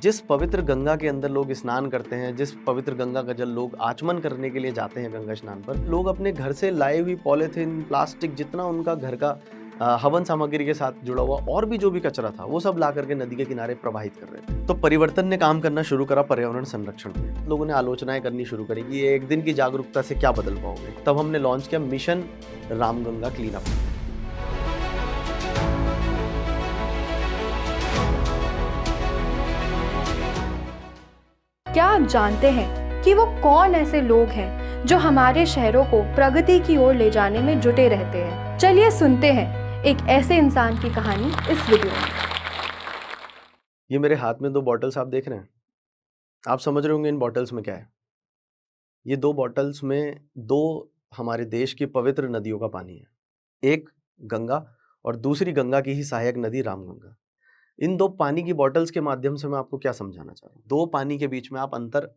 जिस पवित्र गंगा के अंदर लोग स्नान करते हैं, जिस पवित्र गंगा का जल लोग आचमन करने के लिए जाते हैं गंगा स्नान पर, लोग अपने घर से लाई हुई पॉलीथीन, प्लास्टिक जितना उनका घर का हवन सामग्री के साथ जुड़ा हुआ और भी जो भी कचरा था, वो सब ला करके नदी के किनारे प्रवाहित कर रहे थे। तो परिवर्तन ने काम करना शुरू करा पर्यावरण संरक्षण पे। लोगों ने आलोचनाएँ करनी शुरू करी कि ये एक दिन की जागरूकता से क्या बदल पाओगे? तब हमने लॉन्च किया मिशन रामगंगा क्लीन अप। क्या आप जानते हैं कि वो कौन ऐसे लोग हैं जो हमारे शहरों को प्रगति की ओर ले जाने में जुटे रहते हैं? चलिए सुनते हैं एक ऐसे इंसान की कहानी इस वीडियो में। ये मेरे हाथ में 2 बॉटल्स आप देख रहे हैं? आप समझ रहे होंगे इन बॉटल्स में क्या है? ये 2 बॉटल्स में 2 हमारे देश की पवित्र नदियों का पानी है। एक गंगा और दूसरी गंगा की ही सहायक नदी रामगंगा। इन 2 पानी की बॉटल्स के माध्यम से मैं आपको क्या समझाना चाह रहा हूँ? 2 पानी के बीच में आप अंतर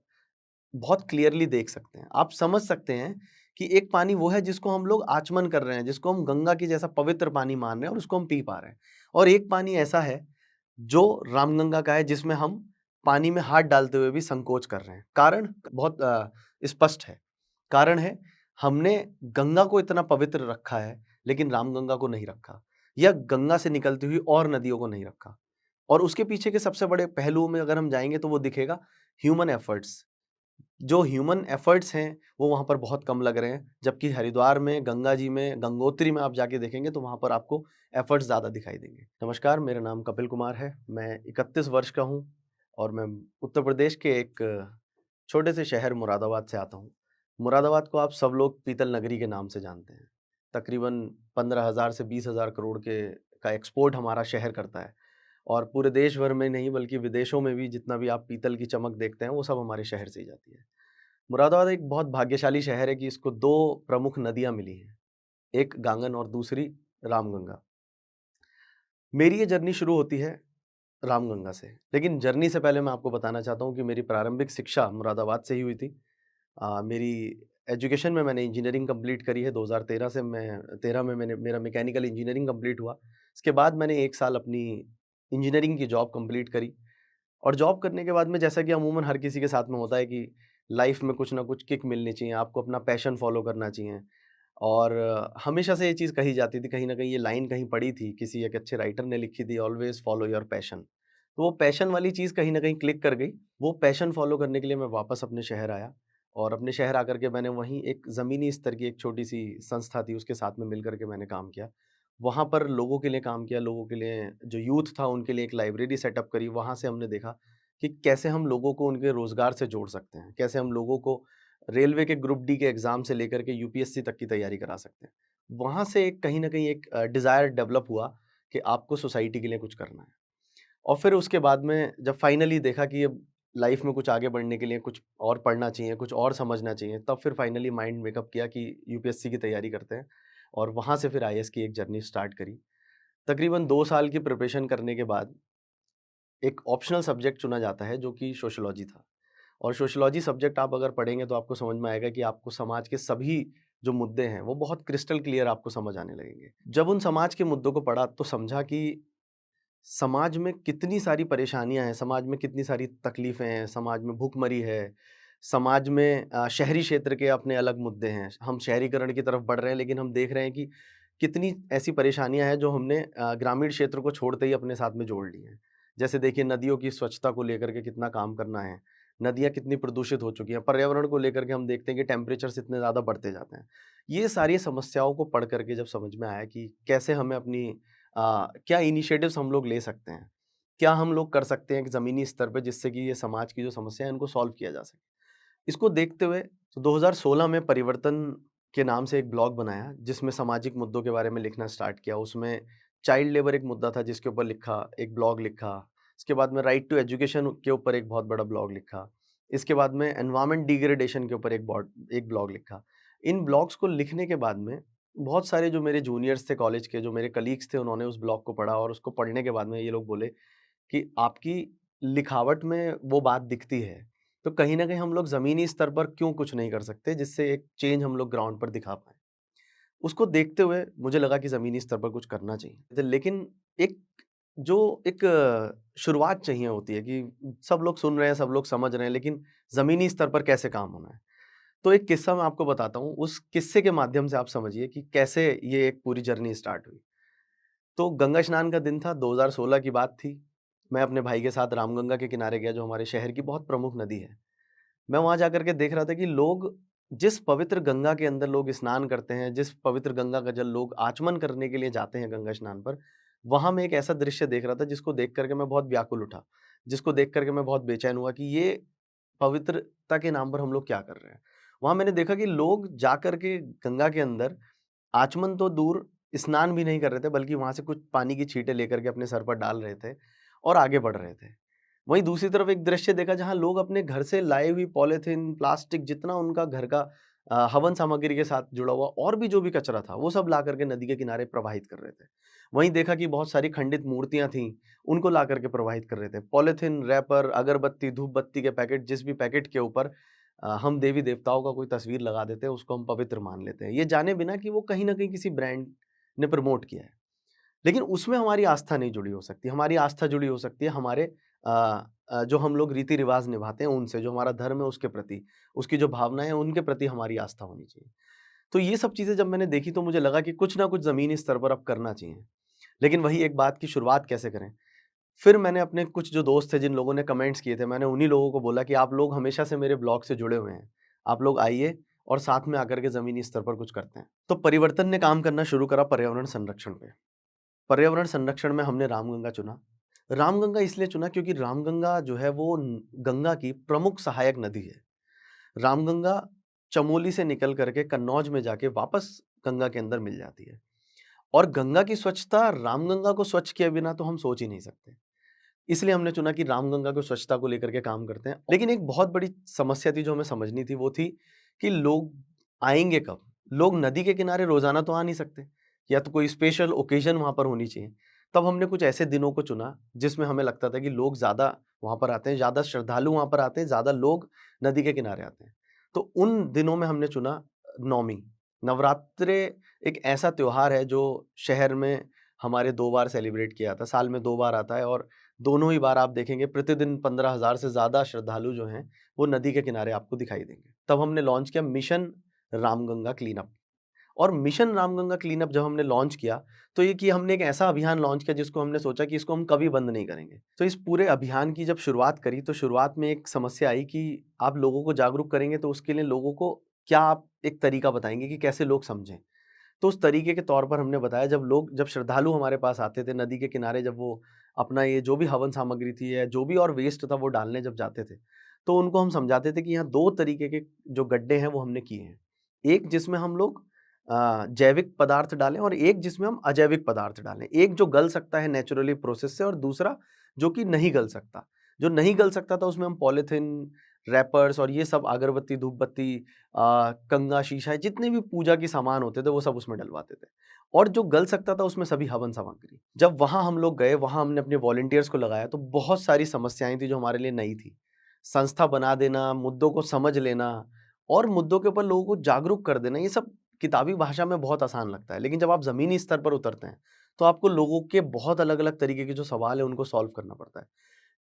बहुत क्लियरली देख सकते हैं। आप समझ सकते हैं कि एक पानी वो है जिसको हम लोग आचमन कर रहे हैं, जिसको हम गंगा की जैसा पवित्र पानी मान रहे हैं और उसको हम पी पा रहे हैं। और एक पानी ऐसा है जो रामगंगा का है जिसमें हम पानी में हाथ डालते हुए भी संकोच कर रहे हैं। कारण बहुत स्पष्ट है। कारण है हमने गंगा को इतना पवित्र रखा है लेकिन रामगंगा को नहीं रखा, या गंगा से निकलती हुई और नदियों को नहीं रखा। और उसके पीछे के सबसे बड़े पहलुओं में अगर हम जाएँगे तो वो दिखेगा ह्यूमन एफर्ट्स। जो ह्यूमन एफर्ट्स हैं वो वहाँ पर बहुत कम लग रहे हैं, जबकि हरिद्वार में, गंगा जी में, गंगोत्री में आप जाके देखेंगे तो वहाँ पर आपको एफर्ट्स ज़्यादा दिखाई देंगे। नमस्कार, मेरा नाम कपिल कुमार है। मैं 31 वर्ष का हूँ और मैं उत्तर प्रदेश के एक छोटे से शहर मुरादाबाद से आता हूँ। मुरादाबाद को आप सब लोग पीतल नगरी के नाम से जानते हैं। तकरीबन 15,000 से 20,000 करोड़ के का एक्सपोर्ट हमारा शहर करता है और पूरे देश भर में नहीं बल्कि विदेशों में भी जितना भी आप पीतल की चमक देखते हैं वो सब हमारे शहर से ही जाती है। मुरादाबाद एक बहुत भाग्यशाली शहर है कि इसको 2 प्रमुख नदियाँ मिली हैं, एक गांगन और दूसरी रामगंगा। मेरी ये जर्नी शुरू होती है रामगंगा से, लेकिन जर्नी से पहले मैं आपको बताना चाहता हूँ कि मेरी प्रारंभिक शिक्षा मुरादाबाद से ही हुई थी। मेरी एजुकेशन में मैंने इंजीनियरिंग कंप्लीट करी है 2013 से। मैं 13 में मैंने मेरा मैकेनिकल इंजीनियरिंग कंप्लीट हुआ। इसके बाद मैंने 1 साल अपनी इंजीनियरिंग की जॉब कंप्लीट करी और जॉब करने के बाद में जैसा कि अमूमन हर किसी के साथ में होता है कि लाइफ में कुछ ना कुछ किक मिलनी चाहिए, आपको अपना पैशन फ़ॉलो करना चाहिए। और हमेशा से ये चीज़ कही जाती थी, कहीं न कहीं ये लाइन कहीं पढ़ी थी, किसी एक अच्छे राइटर ने लिखी थी, ऑलवेज़ फ़ॉलो योर पैशन। तो वो पैशन वाली चीज़ कहीं न कहीं क्लिक कर गई। वो पैशन फ़ॉलो करने के लिए मैं वापस अपने शहर आया और अपने शहर आकर के मैंने वहीं एक ज़मीनी स्तर की एक छोटी-सी संस्था थी, उसके साथ में मिल कर के मैंने काम किया। वहाँ पर लोगों के लिए काम किया, लोगों के लिए जो यूथ था उनके लिए एक लाइब्रेरी सेटअप करी। वहाँ से हमने देखा कि कैसे हम लोगों को उनके रोज़गार से जोड़ सकते हैं, कैसे हम लोगों को रेलवे के ग्रुप डी के एग्ज़ाम से लेकर के यूपीएससी तक की तैयारी करा सकते हैं। वहाँ से एक कहीं न कहीं एक डिज़ायर डेवलप हुआ कि आपको सोसाइटी के लिए कुछ करना है। और फिर उसके बाद में जब फाइनली देखा कि अब लाइफ़ में कुछ आगे बढ़ने के लिए कुछ और पढ़ना चाहिए, कुछ और समझना चाहिए, तब फिर फाइनली माइंड मेकअप किया कि यूपीएससी की तैयारी करते हैं और वहाँ से फिर आईएएस की एक जर्नी स्टार्ट करी। तकरीबन 2 साल की प्रिपरेशन करने के बाद एक ऑप्शनल सब्जेक्ट चुना जाता है जो कि सोशियोलॉजी था। और सोशियोलॉजी सब्जेक्ट आप अगर पढ़ेंगे तो आपको समझ में आएगा कि आपको समाज के सभी जो मुद्दे हैं वो बहुत क्रिस्टल क्लियर आपको समझ आने लगेंगे। जब उन समाज के मुद्दों को पढ़ा तो समझा कि समाज में कितनी सारी परेशानियाँ हैं, समाज में कितनी सारी तकलीफ़ें हैं, समाज में भूखमरी है, समाज में शहरी क्षेत्र के अपने अलग मुद्दे हैं। हम शहरीकरण की तरफ बढ़ रहे हैं लेकिन हम देख रहे हैं कि कितनी ऐसी परेशानियाँ हैं जो हमने ग्रामीण क्षेत्र को छोड़ते ही अपने साथ में जोड़ ली हैं। जैसे देखिए नदियों की स्वच्छता को लेकर के कितना काम करना है, नदियाँ कितनी प्रदूषित हो चुकी हैं, पर्यावरण को लेकर के हम देखते हैं कि टेम्परेचर्स इतने ज़्यादा बढ़ते जाते हैं। ये सारी समस्याओं को पढ़ कर के जब समझ में आया कि कैसे हमें अपनी क्या इनिशिएटिव्स हम लोग ले सकते हैं? क्या हम लोग कर सकते हैं एक ज़मीनी स्तर पे जिससे कि ये समाज की जो समस्या है इनको सॉल्व किया जा सके? इसको देखते हुए तो 2016 में परिवर्तन के नाम से एक ब्लॉग बनाया जिसमें सामाजिक मुद्दों के बारे में लिखना स्टार्ट किया। उसमें चाइल्ड लेबर एक मुद्दा था जिसके ऊपर लिखा, एक ब्लॉग लिखा। इसके बाद में राइट टू एजुकेशन के ऊपर एक बहुत बड़ा ब्लॉग लिखा। इसके बाद में एनवायरनमेंट डिग्रेडेशन के ऊपर एक ब्लॉग लिखा। इन ब्लॉग्स को लिखने के बाद में बहुत सारे जो मेरे जूनियर्स थे कॉलेज के, जो मेरे कलीग्स थे, उन्होंने उस ब्लॉग को पढ़ा और उसको पढ़ने के बाद में ये लोग बोले कि आपकी लिखावट में वो बात दिखती है, तो कहीं न कहीं हम लोग ज़मीनी स्तर पर क्यों कुछ नहीं कर सकते जिससे एक चेंज हम लोग ग्राउंड पर दिखा पाएँ। उसको देखते हुए मुझे लगा कि ज़मीनी स्तर पर कुछ करना चाहिए। लेकिन एक जो एक शुरुआत चाहिए होती है कि सब लोग सुन रहे हैं, सब लोग समझ रहे हैं, लेकिन ज़मीनी स्तर पर कैसे काम होना है। तो एक किस्सा मैं आपको बताता हूँ, उस किस्से के माध्यम से आप समझिए कि कैसे ये एक पूरी जर्नी स्टार्ट हुई। तो गंगा स्नान का दिन था, 2016 की बात थी। मैं अपने भाई के साथ रामगंगा के किनारे गया, जो हमारे शहर की बहुत प्रमुख नदी है। मैं वहाँ जाकर के देख रहा था कि लोग जिस पवित्र गंगा के अंदर लोग स्नान करते हैं, जिस पवित्र गंगा का जल लोग आचमन करने के लिए जाते हैं गंगा स्नान पर, वहाँ मैं एक ऐसा दृश्य देख रहा था जिसको देख कर के मैं बहुत व्याकुल उठा। जिसको देख कर के मैं बहुत बेचैन हुआ कि ये पवित्रता के नाम पर हम लोग क्या कर रहे हैं। वहाँ मैंने देखा कि लोग जाकर के गंगा के अंदर आचमन तो दूर, स्नान भी नहीं कर रहे थे, बल्कि वहाँ से कुछ पानी की छींटे लेकर के अपने सर पर डाल रहे थे और आगे बढ़ रहे थे। वहीं दूसरी तरफ एक दृश्य देखा जहाँ लोग अपने घर से लाई हुई पॉलीथीन, प्लास्टिक, जितना उनका घर का हवन सामग्री के साथ जुड़ा हुआ और भी जो भी कचरा था, वो सब ला करके नदी के किनारे प्रवाहित कर रहे थे। वहीं देखा कि बहुत सारी खंडित मूर्तियाँ थीं, उनको ला करके प्रवाहित कर रहे थे। पॉलीथीन, रैपर, अगरबत्ती, धूप-बत्ती के पैकेट, जिस भी पैकेट के ऊपर हम देवी-देवताओं का कोई तस्वीर लगा देते हैं, उसको हम पवित्र मान लेते हैं। ये जाने बिना कि वो कहीं न कहीं किसी ब्रांड ने प्रमोट किया है। लेकिन उसमें हमारी आस्था नहीं जुड़ी हो सकती। हमारी आस्था जुड़ी हो सकती है हमारे जो हम लोग रीति-रिवाज़ निभाते हैं उनसे, जो हमारा धर्म है उसके प्रति, उसकी जो भावनाएँ हैं उनके प्रति हमारी आस्था होनी चाहिए। तो ये सब चीज़ें जब मैंने देखी तो मुझे लगा कि कुछ ना कुछ ज़मीनी स्तर पर अब करना चाहिए। लेकिन वही एक बात की शुरुआत कैसे करें? फिर मैंने अपने कुछ जो दोस्त थे जिन लोगों ने कमेंट्स किए थे, मैंने उन्हीं लोगों को बोला कि आप लोग हमेशा से मेरे ब्लॉग से जुड़े हुए हैं। आप लोग आइए और साथ में आकर के ज़मीनी स्तर पर कुछ करते हैं। तो परिवर्तन ने काम करना शुरू करा पर्यावरण संरक्षण पे। पर्यावरण संरक्षण में हमने रामगंगा चुना। रामगंगा इसलिए चुना क्योंकि रामगंगा जो है वो गंगा की प्रमुख सहायक नदी है। रामगंगा चमोली से निकल करके कन्नौज में जाके वापस गंगा के अंदर मिल जाती है। और गंगा की स्वच्छता, रामगंगा को स्वच्छ किए बिना तो हम सोच ही नहीं सकते। इसलिए हमने चुना कि रामगंगा को स्वच्छता को लेकर के काम करते हैं। लेकिन एक बहुत बड़ी समस्या थी जो हमें समझनी थी, वो थी कि लोग आएँगे कब? लोग नदी के किनारे रोज़ाना तो आ नहीं सकते, या तो कोई स्पेशल ओकेज़न वहाँ पर होनी चाहिए। तब हमने कुछ ऐसे दिनों को चुना जिसमें हमें लगता था कि लोग ज़्यादा वहाँ पर आते हैं, ज़्यादा श्रद्धालु वहाँ पर आते हैं, ज़्यादा लोग नदी के किनारे आते हैं। तो उन दिनों में हमने चुना नवमी। नवरात्रे एक ऐसा त्योहार है जो शहर में हमारे 2 बार सेलिब्रेट किया जाता है, साल में 2 बार आता है, और दोनों ही बार आप देखेंगे प्रतिदिन 15,000 से ज़्यादा श्रद्धालु जो हैं, वो नदी के किनारे आपको दिखाई देंगे। तब हमने लॉन्च किया मिशन रामगंगा क्लीनअप। और मिशन रामगंगा क्लीनअप जब हमने लॉन्च किया, तो ये कि हमने एक ऐसा अभियान लॉन्च किया जिसको हमने सोचा कि इसको हम कभी बंद नहीं करेंगे। तो इस पूरे अभियान की जब शुरुआत करी, तो शुरुआत में एक समस्या आई कि आप लोगों को जागरूक करेंगे तो उसके लिए लोगों को क्या आप एक तरीका बताएँगे कि कैसे लोग समझें? तो उस तरीके के तौर पर हमने बताया, जब श्रद्धालु हमारे पास आते थे नदी के किनारे, जब वो अपना ये जो भी हवन सामग्री थी या जो भी और वेस्ट था वो डालने जब जाते थे, तो उनको हम समझाते थे कि यहाँ 2 तरीके के जो गड्ढे हैं वो हमने किए हैं। एक जिसमें हम लोग जैविक पदार्थ डालें और एक जिसमें हम अजैविक पदार्थ डालें। एक जो गल सकता है नेचुरली प्रोसेस से, और दूसरा जो कि नहीं गल सकता। जो नहीं गल सकता था उसमें हम पॉलीथीन, रैपर्स और ये सब अगरबत्ती, धूप-बत्ती, कंघा, शीशा, जितने भी पूजा के सामान होते थे वो सब उसमें डलवाते थे। और जो गल सकता था उसमें सभी हवन सामग्री। जब वहाँ हम लोग गए, वहाँ हमने अपने वॉलंटियर्स को लगाया तो बहुत सारी समस्याएँ थी जो हमारे लिए नई थी। संस्था बना देना, मुद्दों को समझ लेना और मुद्दों के ऊपर लोगों को जागरूक कर देना, ये सब किताबी भाषा में बहुत आसान लगता है। लेकिन जब आप ज़मीनी स्तर पर उतरते हैं, तो आपको लोगों के बहुत अलग-अलग तरीके के जो सवाल हैं उनको सॉल्व करना पड़ता है।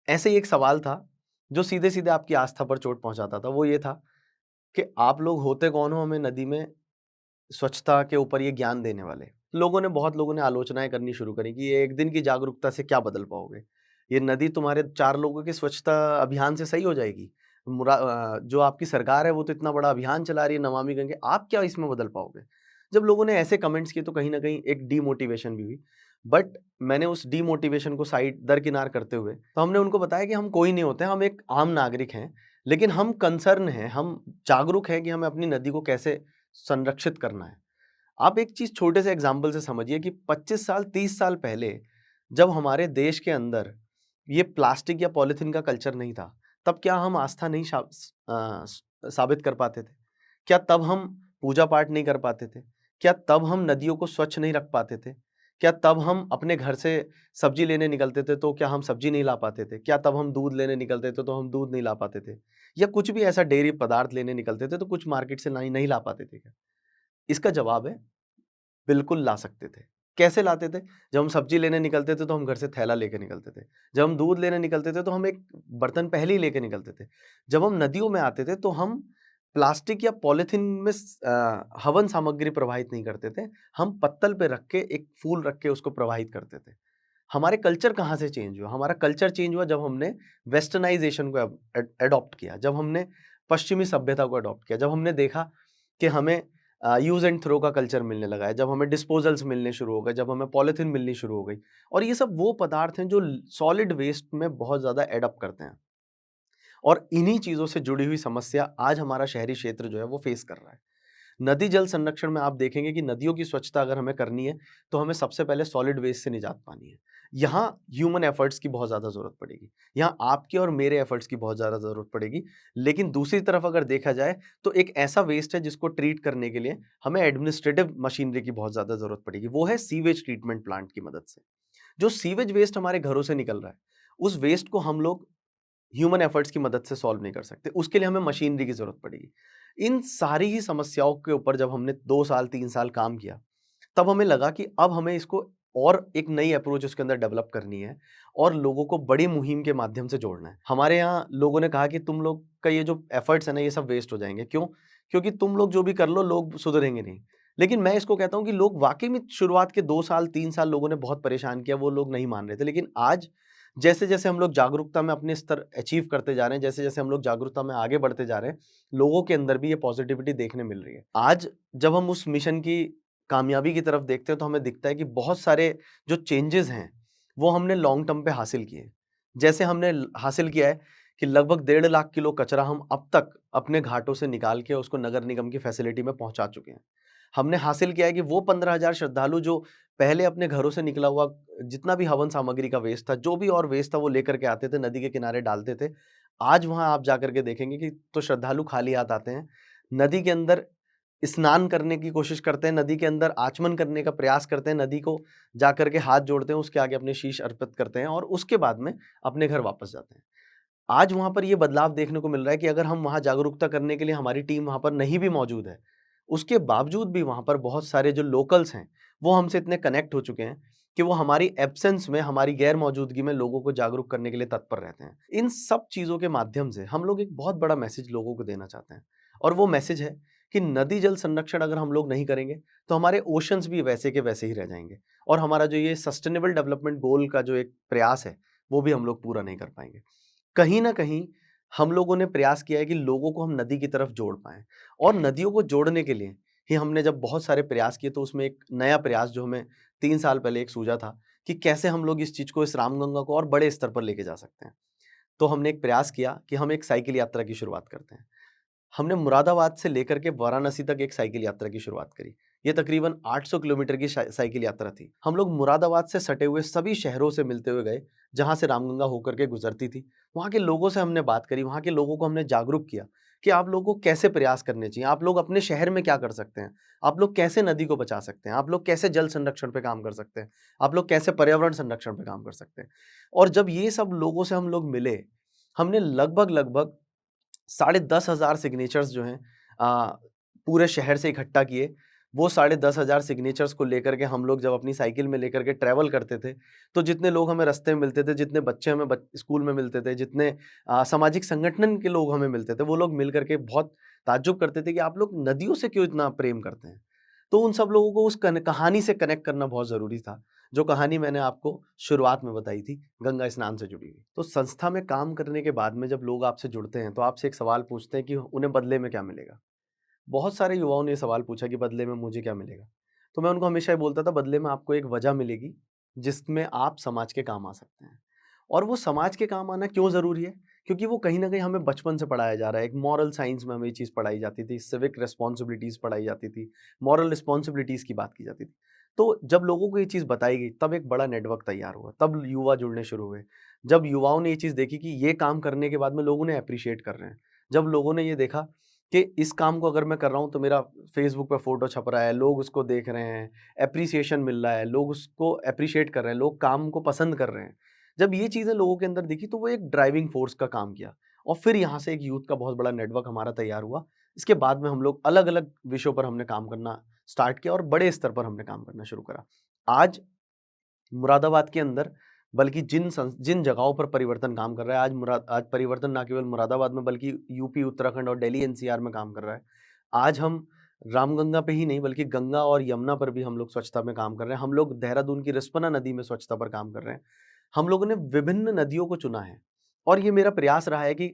ऐसे ही एक सवाल था, जो सीधे-सीधे आपकी आस्था पर चोट पहुँचाता था, वो ये था कि आप लोग होते कौन हो हमें नदी में स्वच्छता के ऊपर ये ज्ञान देने वाले? बहुत लोगों ने आलोचनाएँ करनी शुरू करी कि ये एक दिन की जागरूकता से क्या बदल पाओगे? ये नदी तुम्हारे 4 लोगों के स्वच्छता अभियान से सही हो जाएगी? जो आपकी सरकार है वो तो इतना बड़ा अभियान चला रही है नमामि गंगे, आप क्या इसमें बदल पाओगे? जब लोगों ने ऐसे कमेंट्स किए तो कहीं न कहीं एक डीमोटिवेशन भी हुई। बट मैंने उस डीमोटिवेशन को साइड दरकिनार करते हुए, तो हमने उनको बताया कि हम कोई नहीं होते हैं, हम एक आम नागरिक हैं, लेकिन हम कंसर्न हैं, हम जागरूक हैं कि हमें अपनी नदी को कैसे संरक्षित करना है। आप एक चीज़ छोटे से एग्ज़ाम्पल से समझिए कि 25 साल, 30 साल पहले जब हमारे देश के अंदर ये प्लास्टिक या पॉलीथीन का कल्चर नहीं था, तब क्या हम आस्था नहीं साबित कर पाते थे? क्या तब हम पूजा-पाठ नहीं कर पाते थे? क्या तब हम नदियों को स्वच्छ नहीं रख पाते थे? क्या तब हम अपने घर से सब्ज़ी लेने निकलते थे, तो क्या हम सब्ज़ी नहीं ला पाते थे? क्या तब हम दूध लेने निकलते थे, तो हम दूध नहीं ला पाते थे? या कुछ भी ऐसा डेयरी पदार्थ लेने निकलते थे, तो कुछ मार्केट से नहीं नहीं ला पाते थे क्या? इसका जवाब है, बिल्कुल ला सकते थे। कैसे लाते थे? जब हम सब्जी लेने निकलते थे तो हम घर से थैला लेके निकलते थे। जब हम दूध लेने निकलते थे तो हम एक बर्तन पहले ही लेके निकलते थे। जब हम नदियों में आते थे तो हम प्लास्टिक या पॉलीथीन में हवन सामग्री प्रवाहित नहीं करते थे। हम पत्तल पे रख के, एक फूल रख के उसको प्रवाहित करते थे। हमारे कल्चर कहाँ से चेंज हुआ? हमारा कल्चर चेंज हुआ जब हमने वेस्टर्नाइज़ेशन को एडॉप्ट किया, जब हमने पश्चिमी सभ्यता को एडॉप्ट किया, जब हमने देखा कि हमें यूज़ एंड थ्रो का कल्चर मिलने लगा है, जब हमें डिस्पोजल्स मिलने शुरू हो गए, जब हमें पॉलीथीन मिलनी शुरू हो गई। और ये सब वो पदार्थ हैं जो सॉलिड वेस्ट में बहुत ज़्यादा एड अप करते हैं। और इन्हीं चीज़ों से जुड़ी हुई समस्या आज हमारा शहरी क्षेत्र जो है वो फेस कर रहा है। नदी जल संरक्षण में आप देखेंगे कि नदियों की स्वच्छता अगर हमें करनी है, तो हमें सबसे पहले सॉलिड वेस्ट से निजात पानी है। यहाँ ह्यूमन एफर्ट्स की बहुत ज़्यादा ज़रूरत पड़ेगी। यहाँ आपके और मेरे एफर्ट्स की बहुत ज़्यादा ज़रूरत पड़ेगी। लेकिन दूसरी तरफ अगर देखा जाए, तो एक ऐसा वेस्ट है जिसको ट्रीट करने के लिए हमें एडमिनिस्ट्रेटिव मशीनरी की बहुत ज़्यादा ज़रूरत पड़ेगी। वो है सीवेज ट्रीटमेंट प्लांट की मदद से। जो सीवेज वेस्ट हमारे घरों से निकल रहा है, उस वेस्ट को हम लोग ह्यूमन एफर्ट्स की मदद से सॉल्व नहीं कर सकते। उसके लिए हमें मशीनरी की ज़रूरत पड़ेगी। इन सारी ही समस्याओं के ऊपर जब हमने 2 साल, 3 साल काम किया, तब हमें लगा कि अब हमें इसको और एक नई अप्रोच उसके अंदर डेवलप करनी है और लोगों को बड़ी मुहिम के माध्यम से जोड़ना है। हमारे यहाँ लोगों ने कहा कि तुम लोग का ये जो एफर्ट्स है ना, ये सब वेस्ट हो जाएँगे। क्यों? क्योंकि तुम लोग जो भी कर लो, लोग सुधरेंगे नहीं। लेकिन मैं इसको कहता हूँ कि लोग वाक़ई में शुरुआत के 2 साल, 3 साल लोगों ने बहुत परेशान किया, वो लोग नहीं मान रहे थे। लेकिन आज जैसे-जैसे हम लोग जागरूकता में अपने स्तर अचीव करते जा रहे हैं, जैसे-जैसे हम लोग जागरूकता में आगे बढ़ते जा रहे हैं, लोगों के अंदर भी ये पॉजिटिविटी देखने मिल रही है। आज जब हम उस मिशन की कामयाबी की तरफ देखते हैं, तो हमें दिखता है कि बहुत सारे जो चेंजेज़ हैं, वो हमने लॉन्ग टर्म पे हासिल किए। जैसे हमने हासिल किया है कि लगभग 1.5 लाख किलो कचरा हम अब तक अपने घाटों से निकाल के उसको नगर निगम की फैसिलिटी में पहुँचा चुके हैं। हमने हासिल किया है कि वो 15,000 श्रद्धालु जो पहले अपने घरों से निकला हुआ जितना भी हवन सामग्री का वेस्ट था, जो भी और वेस्ट था वो लेकर के आते थे, नदी के किनारे डालते थे। आज वहाँ आप जाकर के देखेंगे कि तो श्रद्धालु खाली हाथ आते हैं। नदी के अंदर स्नान करने की कोशिश करते हैं, नदी के अंदर आचमन करने का प्रयास करते हैं, नदी को जाकर के हाथ जोड़ते हैं, उसके आगे अपने शीश अर्पित करते हैं और उसके बाद में अपने घर वापस जाते हैं। आज वहाँ पर ये बदलाव देखने को मिल रहा है कि अगर हम वहाँ जागरूकता करने के लिए हमारी टीम वहाँ पर नहीं भी मौजूद है, उसके बावजूद भी वहाँ पर बहुत सारे जो लोकल्स हैं, वो हमसे इतने कनेक्ट हो चुके हैं कि वो हमारी एब्सेंस में, हमारी गैर मौजूदगी में लोगों को जागरूक करने के लिए तत्पर रहते हैं। इन सब चीज़ों के माध्यम से हम लोग एक बहुत बड़ा मैसेज लोगों को देना चाहते हैं और वो मैसेज है कि नदी जल संरक्षण अगर हम लोग नहीं करेंगे, तो हमारे ओशंस भी वैसे के वैसे ही रह जाएँगे और हमारा जो ये सस्टेनेबल डेवलपमेंट गोल का जो एक प्रयास है, वो भी हम लोग पूरा नहीं कर पाएँगे। कहीं न कहीं हम लोगों ने प्रयास किया है कि लोगों को हम नदी की तरफ जोड़ पाएँ और नदियों को जोड़ने के लिए ही हमने जब बहुत सारे प्रयास किए, तो उसमें एक नया प्रयास जो हमें 3 साल पहले एक सूझा था कि कैसे हम लोग इस चीज़ को, इस रामगंगा को और बड़े स्तर पर लेके जा सकते हैं। तो हमने एक प्रयास किया कि हम एक साइकिल यात्रा की शुरुआत करते हैं। हमने मुरादाबाद से लेकर के वाराणसी तक एक साइकिल यात्रा की शुरुआत करी। ये तकरीबन 800 किलोमीटर की साइकिल यात्रा थी। हम लोग मुरादाबाद से सटे हुए सभी शहरों से मिलते हुए गए, जहाँ से रामगंगा होकर के गुजरती थी। वहाँ के लोगों से हमने बात करी, वहाँ के लोगों को हमने जागरूक किया कि आप लोगों को कैसे प्रयास करने चाहिए, आप लोग अपने शहर में क्या कर सकते हैं, आप लोग कैसे नदी को बचा सकते हैं, आप लोग कैसे जल संरक्षण पे काम कर सकते हैं, आप लोग कैसे पर्यावरण संरक्षण पे काम कर सकते हैं। और जब ये सब लोगों से हम लोग मिले, हमने लगभग 10,500 सिग्नेचर्स जो हैं अ, पूरे शहर से इकट्ठा किए। वो 10,500 सिग्नेचर्स को लेकर के हम लोग जब अपनी साइकिल में लेकर के ट्रैवल करते थे, तो जितने लोग हमें रास्ते में मिलते थे, जितने बच्चे हमें स्कूल में मिलते थे, जितने सामाजिक संगठन के लोग हमें मिलते थे, वो लोग मिल कर के बहुत ताज्जुब करते थे कि आप लोग नदियों से क्यों इतना प्रेम करते हैं? तो उन सब लोगों को उस कहानी से कनेक्ट करना बहुत ज़रूरी था, जो कहानी मैंने आपको शुरुआत में बताई थी, गंगा स्नान से जुड़ी हुई। तो संस्था में काम करने के बाद में जब लोग आपसे जुड़ते हैं, तो आपसे एक सवाल पूछते हैं कि उन्हें बदले में क्या मिलेगा? बहुत सारे युवाओं ने ये सवाल पूछा कि बदले में मुझे क्या मिलेगा? तो मैं उनको हमेशा ये बोलता था, बदले में आपको एक वजह मिलेगी, जिसमें आप समाज के काम आ सकते हैं। और वो समाज के काम आना क्यों ज़रूरी है? क्योंकि वो कहीं न कहीं हमें बचपन से पढ़ाया जा रहा है। एक मॉरल साइंस में हमें ये चीज़ पढ़ाई जाती थी, सिविक रिस्पॉन्सिबिलिटीज़ पढ़ाई जाती थी, मॉरल रिस्पॉन्सिबिलिटीज़ की बात की जाती थी। तो जब लोगों को ये चीज़ बताई गई, तब एक बड़ा नेटवर्क तैयार हुआ, तब युवा जुड़ने शुरू हुए। जब युवाओं ने ये चीज़ देखी कि ये काम करने के बाद में लोग उन्हें एप्रिशिएट कर रहे हैं। जब लोगों ने ये देखा कि इस काम को अगर मैं कर रहा हूँ, तो मेरा फेसबुक पे फ़ोटो छप रहा है, लोग उसको देख रहे हैं, एप्रिसिएशन मिल रहा है, लोग उसको एप्रिशिएट कर रहे हैं, लोग काम को पसंद कर रहे हैं। जब ये चीज़ें लोगों के अंदर दिखी, तो वो एक ड्राइविंग फ़ोर्स का काम किया और फिर यहाँ से एक यूथ का बहुत बड़ा नेटवर्क हमारा तैयार हुआ। इसके बाद में हम लोग अलग-अलग विषयों पर हमने काम करना स्टार्ट किया और बड़े स्तर पर हमने काम करना शुरू करा। आज मुरादाबाद के अंदर बल्कि जिन जगहों पर परिवर्तन काम कर रहा है, आज परिवर्तन ना केवल मुरादाबाद में बल्कि यूपी, उत्तराखंड और दिल्ली एनसीआर में काम कर रहा है। आज हम रामगंगा पे ही नहीं बल्कि गंगा और यमुना पर भी हम लोग स्वच्छता में काम कर रहे हैं। हम लोग देहरादून की रिस्पना नदी में स्वच्छता पर काम कर रहे हैं। हम लोगों ने विभिन्न नदियों को चुना है और ये मेरा प्रयास रहा है कि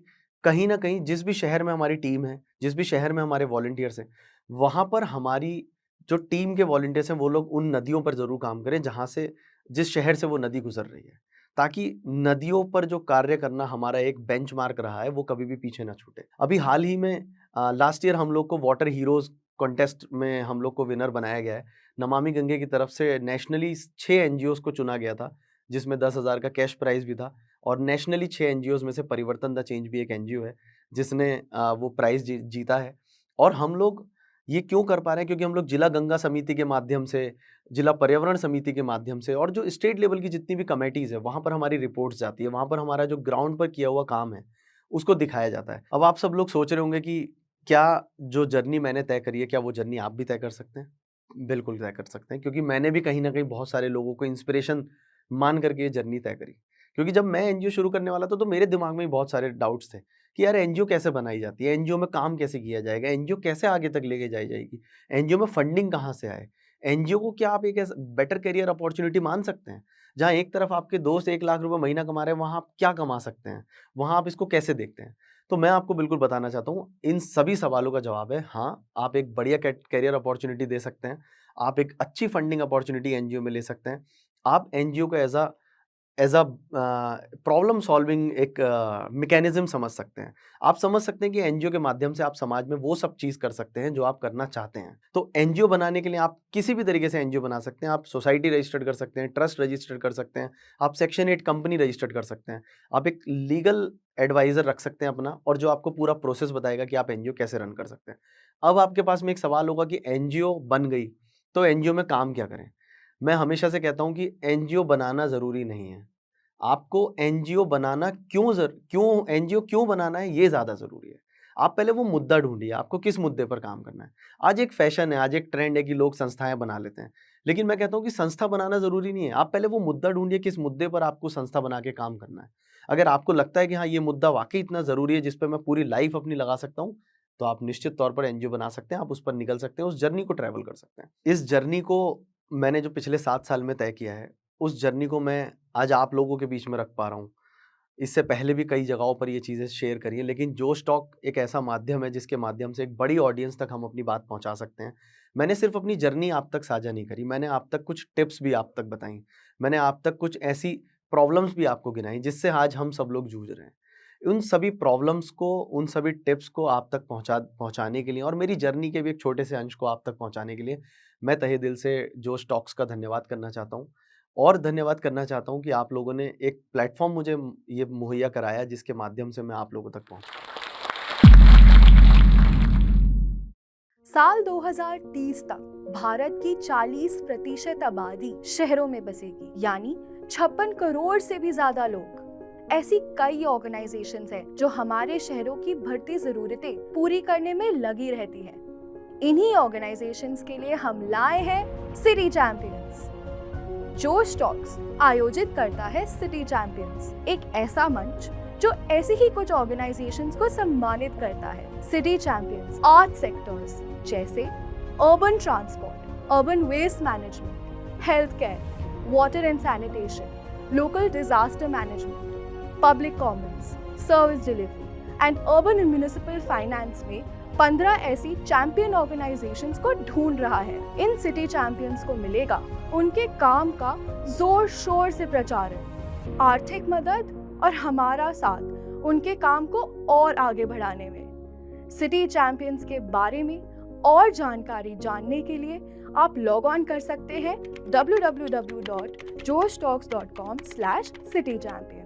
कहीं ना कहीं जिस भी शहर में हमारी टीम है, जिस भी शहर में हमारे वॉलंटियर्स हैं, वहाँ पर हमारी जो टीम के वॉलंटियर्स हैं वो लोग उन नदियों पर ज़रूर काम करें जहाँ से, जिस शहर से वो नदी गुजर रही है, ताकि नदियों पर जो कार्य करना हमारा एक बेंचमार्क रहा है वो कभी भी पीछे ना छूटे। अभी हाल ही में लास्ट ईयर हम लोग को वाटर हीरोज़ कॉन्टेस्ट में हम लोग को विनर बनाया गया है। नमामि गंगे की तरफ से नेशनली 6 एनजीओज़ को चुना गया था, जिसमें 10,000 का कैश प्राइज़ भी था और नेशनली 6 एनजीओज़ में से परिवर्तन द चेंज भी एक एनजीओ है, जिसने वो प्राइज़ जीता है। और हम लोग ये क्यों कर पा रहे हैं? क्योंकि हम लोग जिला गंगा समिति के माध्यम से, जिला पर्यावरण समिति के माध्यम से और जो स्टेट लेवल की जितनी भी कमेटीज़ है, वहाँ पर हमारी रिपोर्ट्स जाती है, वहाँ पर हमारा जो ग्राउंड पर किया हुआ काम है, उसको दिखाया जाता है। अब आप सब लोग सोच रहे होंगे कि क्या जो जर्नी मैंने तय करी है, क्या वो जर्नी आप भी तय कर सकते हैं? बिल्कुल तय कर सकते हैं, क्योंकि मैंने भी कहीं न कहीं बहुत सारे लोगों को इंस्पिरेशन मान करके ये जर्नी तय करी। क्योंकि जब मैं एनजीओ शुरू करने वाला था, तो मेरे दिमाग में भी बहुत सारे डाउट्स थे कि यार एनजीओ कैसे बनाई जाती है? एनजीओ में काम कैसे किया जाएगा? एनजीओ कैसे आगे तक लेके जाई जाएगी? एनजीओ में फंडिंग कहाँ से आए? एनजीओ को क्या आप एक ऐसा बेटर करियर अपॉर्च्युनिटी मान सकते हैं? जहाँ एक तरफ आपके दोस्त 1 लाख रुपए महीना कमा रहे हैं, वहाँ आप क्या कमा सकते हैं? वहाँ आप इसको कैसे देखते हैं? तो मैं आपको बिल्कुल बताना चाहता हूँ, इन सभी सवालों का जवाब है हाँ, आप एक बढ़िया करियर अपॉर्च्युनिटी दे सकते हैं। आप एक अच्छी फंडिंग अपॉर्च्युनिटी एनजीओ में ले सकते हैं। आप एनजीओ को एज़ अ प्रॉब्लम सॉल्विंग एक मैकेनिज़्म समझ सकते हैं। आप समझ सकते हैं कि एनजीओ के माध्यम से आप समाज में वो सब चीज़ कर सकते हैं जो आप करना चाहते हैं। तो एनजीओ बनाने के लिए आप किसी भी तरीके से एनजीओ बना सकते हैं। आप सोसाइटी रजिस्टर्ड कर सकते हैं, ट्रस्ट रजिस्टर्ड कर सकते हैं, आप सेक्शन 8 कंपनी रजिस्टर्ड कर सकते हैं। आप एक लीगल एडवाइज़र रख सकते हैं अपना, और जो आपको पूरा प्रोसेस बताएगा कि आप एनजीओ कैसे रन कर सकते हैं। अब आपके पास में एक सवाल होगा कि एनजीओ बन गई, तो एनजीओ में काम क्या करें? मैं हमेशा से कहता हूँ कि एनजीओ बनाना ज़रूरी नहीं है। आपको एनजीओ बनाना क्यों एनजीओ क्यों बनाना है, ये ज़्यादा ज़रूरी है। आप पहले वो मुद्दा ढूँढिए, आपको किस मुद्दे पर काम करना है। आज एक फ़ैशन है, आज एक ट्रेंड है कि लोग संस्थाएँ बना लेते हैं। लेकिन मैं कहता हूँ कि संस्था बनाना ज़रूरी नहीं है। आप पहले वो मुद्दा ढूँढिए, किस मुद्दे पर आपको संस्था बना के काम करना है। अगर आपको लगता है कि हाँ, ये मुद्दा वाक़ई इतना ज़रूरी है, जिस पे मैं पूरी लाइफ़ अपनी लगा सकता हूँ, तो आप निश्चित तौर पर एनजीओ बना सकते हैं, आप उस पर निकल सकते हैं, उस जर्नी को ट्रैवल कर सकते हैं। इस जर्नी को मैंने जो पिछले 7 साल में तय किया है, उस जर्नी को मैं आज आप लोगों के बीच में रख पा रहा हूँ। इससे पहले भी कई जगहों पर ये चीज़ें शेयर करी हैं, लेकिन जोश टॉक एक ऐसा माध्यम है जिसके माध्यम से एक बड़ी ऑडियंस तक हम अपनी बात पहुँचा सकते हैं। मैंने सिर्फ़ अपनी जर्नी आप तक साझा नहीं करी, मैंने आप तक कुछ टिप्स भी आप तक बताई। मैंने आप तक कुछ ऐसी प्रॉब्लम्स भी आपको गिनाई जिससे आज हम सब लोग जूझ रहे हैं। उन सभी प्रॉब्लम्स को, उन सभी टिप्स को आप तक पहुँचाने के लिए और मेरी जर्नी के भी एक छोटे से अंश को आप तक पहुँचाने के लिए मैं तहे दिल से जोश टॉक्स का धन्यवाद करना चाहता हूँ। और धन्यवाद करना चाहता हूँ कि आप लोगों ने एक प्लेटफ़ॉर्म मुझे ये मुहैया कराया, जिसके माध्यम से मैं आप लोगों तक पहुँचा। साल 2030 तक भारत की 40% आबादी शहरों में बसेगी, यानी 56 करोड़ से भी ज्यादा लोग। ऐसी कई ऑर्गेनाइजेशंस हैं जो हमारे शहरों की बढ़ती जरूरतें पूरी करने में लगी रहती हैं। इन्हीं ऑर्गेनाइजेशंस के लिए हम लाए हैं सिटी चैंपियंस। जोश टॉक्स आयोजित करता है सिटी चैंपियंस, एक ऐसा मंच जो ऐसी ही कुछ ऑर्गेनाइजेशंस को सम्मानित करता है। सिटी चैंपियंस आर्ट सेक्टर्स जैसे urban transport, urban waste management, health care, water and sanitation, local disaster management, public commons, service delivery and urban and municipal finance में 15 ऐसी चैंपियन ऑर्गेनाइजेशंस को ढूंढ रहा है। इन सिटी चैंपियंस को मिलेगा उनके काम का जोर शोर से प्रचारण, आर्थिक मदद और हमारा साथ उनके काम को और आगे बढ़ाने में। सिटी चैंपियंस के बारे में और जानकारी जानने के लिए आप लॉग ऑन कर सकते हैं www.joshtalks.com/citychampion।